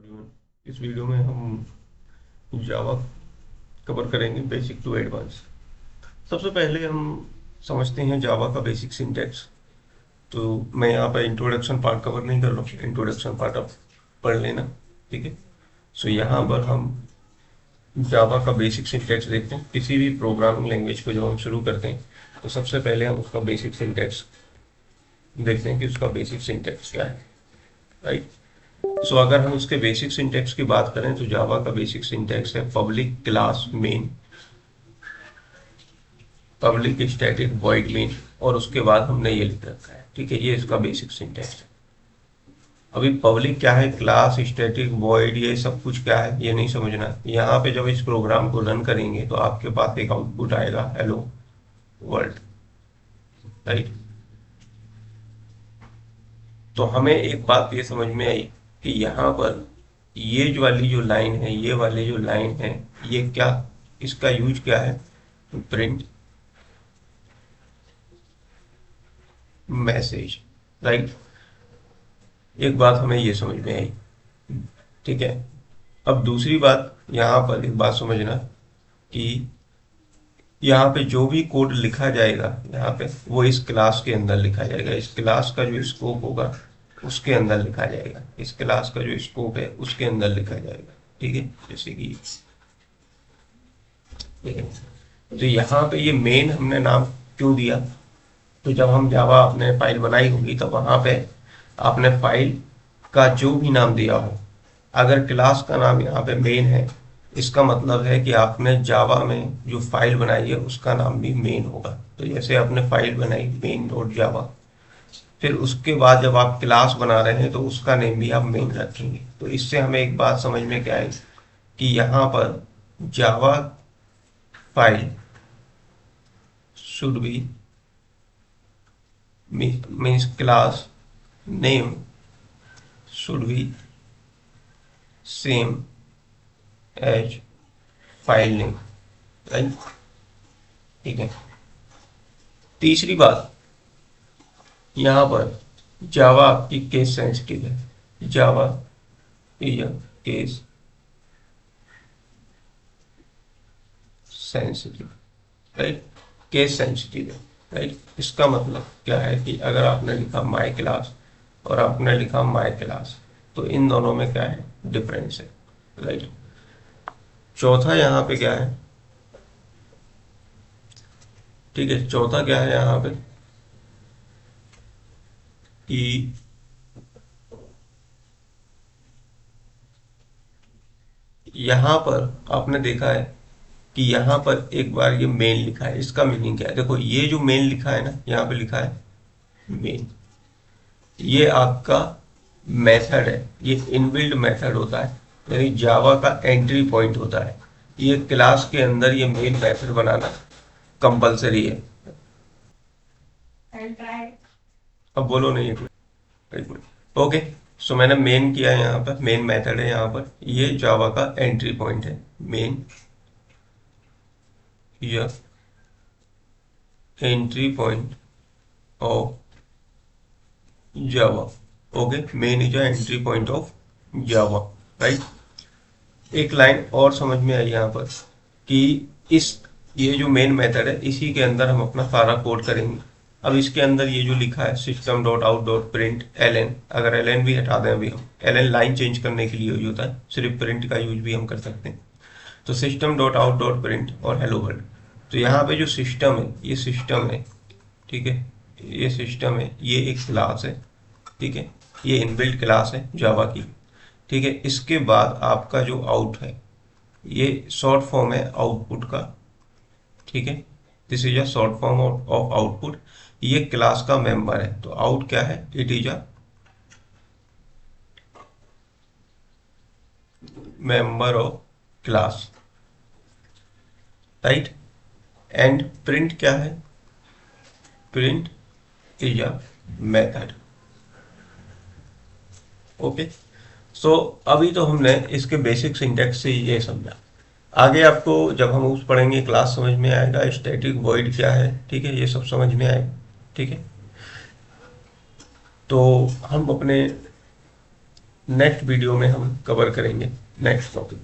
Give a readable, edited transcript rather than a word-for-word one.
इस वीडियो में हम जावा कवर करेंगे बेसिक टू एडवांस। सबसे पहले हम समझते हैं जावा का बेसिक सिंटैक्स। तो मैं यहाँ पर इंट्रोडक्शन पार्ट कवर नहीं कर रहा हूँ, इंट्रोडक्शन पार्ट आप पढ़ लेना, ठीक है। सो यहाँ पर हम जावा का बेसिक सिंटैक्स देखते हैं। किसी भी प्रोग्रामिंग लैंग्वेज को जब हम शुरू करते हैं तो सबसे पहले हम उसका बेसिक सिंटैक्स देखते हैं कि उसका बेसिक सिंटैक्स क्या है, राइट। सो अगर हम उसके बेसिक सिंटैक्स की बात करें तो जावा का बेसिक सिंटैक्स है public class main, public static void main, और उसके बाद हमने ये लिख रखा है, ठीक है। ये इसका बेसिक सिंटैक्स है। अभी पब्लिक क्या है, क्लास, स्टैटिक वॉइड, ये सब कुछ क्या है ये नहीं समझना। यहाँ पे जब इस प्रोग्राम को रन करेंगे तो आपके पास एक आउटपुट आएगा, हेलो वर्ल्ड, राइट। तो हमें एक बात ये समझ में आई कि यहाँ पर ये जो वाली जो लाइन है, ये वाली जो लाइन है, ये क्या, इसका यूज क्या है, प्रिंट मैसेज, राइट। एक बात हमें ये समझ में आई, ठीक है। अब दूसरी बात यहाँ पर एक बात समझना कि यहाँ पे जो भी कोड लिखा जाएगा यहाँ पे वो इस क्लास के अंदर लिखा जाएगा। इस क्लास का जो स्कोप होगा उसके अंदर लिखा जाएगा, इस क्लास का जो स्कोप है उसके अंदर लिखा जाएगा, ठीक है। जैसे कि ठीक है, तो यहाँ पे ये मेन हमने नाम क्यों दिया, तो जब हम जावा आपने फाइल बनाई होगी तो वहां पे आपने फाइल का जो भी नाम दिया हो, अगर क्लास का नाम यहाँ पे मेन है, इसका मतलब है कि आपने जावा में जो फाइल बनाई है उसका नाम भी मेन होगा। तो जैसे आपने फाइल बनाई मेन डॉट जावा, फिर उसके बाद जब आप क्लास बना रहे हैं तो उसका नेम भी आप मेन रखेंगे। तो इससे हमें एक बात समझ में क्या आई कि यहाँ पर Java file should be means class name should be same as file name, right, ठीक है। तीसरी बात, यहाँ पर जावा आपकी केस सेंसिटिव है, Java is a case sensitive, right, case sensitive है, राइट। इसका मतलब क्या है कि अगर आपने लिखा माई क्लास और आपने लिखा माई क्लास तो इन दोनों में क्या है, डिफरेंस है, राइट। चौथा यहाँ पे क्या है, ठीक है, चौथा क्या है यहाँ पे कि यहाँ पर आपने देखा है कि यहाँ पर एक बार ये मेन लिखा है, इसका मीनिंग क्या है, देखो ये जो मेन लिखा है ना, यहाँ पे लिखा है मेन, ये आपका मेथड है, ये इनबिल्ट मेथड होता है, यानी जावा का एंट्री पॉइंट होता है। ये क्लास के अंदर ये मेन मेथड बनाना कंपलसरी है। अब बोलो नहीं, एक मिनट, ओके। सो मैंने मेन किया है, यहाँ पर मेन मेथड है, यहाँ पर ये जावा का एंट्री पॉइंट है, मेन या entry point of Java, okay. Main is entry point of Java, right. एक लाइन और समझ में आई यहाँ पर कि इस ये जो मेन मेथड है इसी के अंदर हम अपना सारा कोड करेंगे। अब इसके अंदर ये जो लिखा है system dot out dot print L N, अगर एल एन भी हटा दें, अभी हम एल एन लाइन चेंज करने के लिए यूज होता है, सिर्फ प्रिंट का यूज भी हम कर सकते हैं। तो system dot out dot print और हेलो वर्ल्ड, तो यहाँ पे जो सिस्टम है ये सिस्टम है, ठीक है, ये सिस्टम है, ये एक क्लास है, ठीक है, ये इनबिल्ट क्लास है जावा की, ठीक है। इसके बाद आपका जो आउट है ये शॉर्ट फॉर्म है आउटपुट का, ठीक है। This is a short form of output, ये क्लास का मेंबर है। तो आउट क्या है, it is a member of class, right. And print क्या है, print is a method, okay. So अभी तो हमने इसके बेसिक सिंटैक्स से ये समझा। आगे आपको जब हम उस पढ़ेंगे क्लास समझ में आएगा, स्टैटिक वॉइड क्या है, ठीक है, ये सब समझ में आएगा, ठीक है। तो हम अपने नेक्स्ट वीडियो में हम कवर करेंगे नेक्स्ट टॉपिक।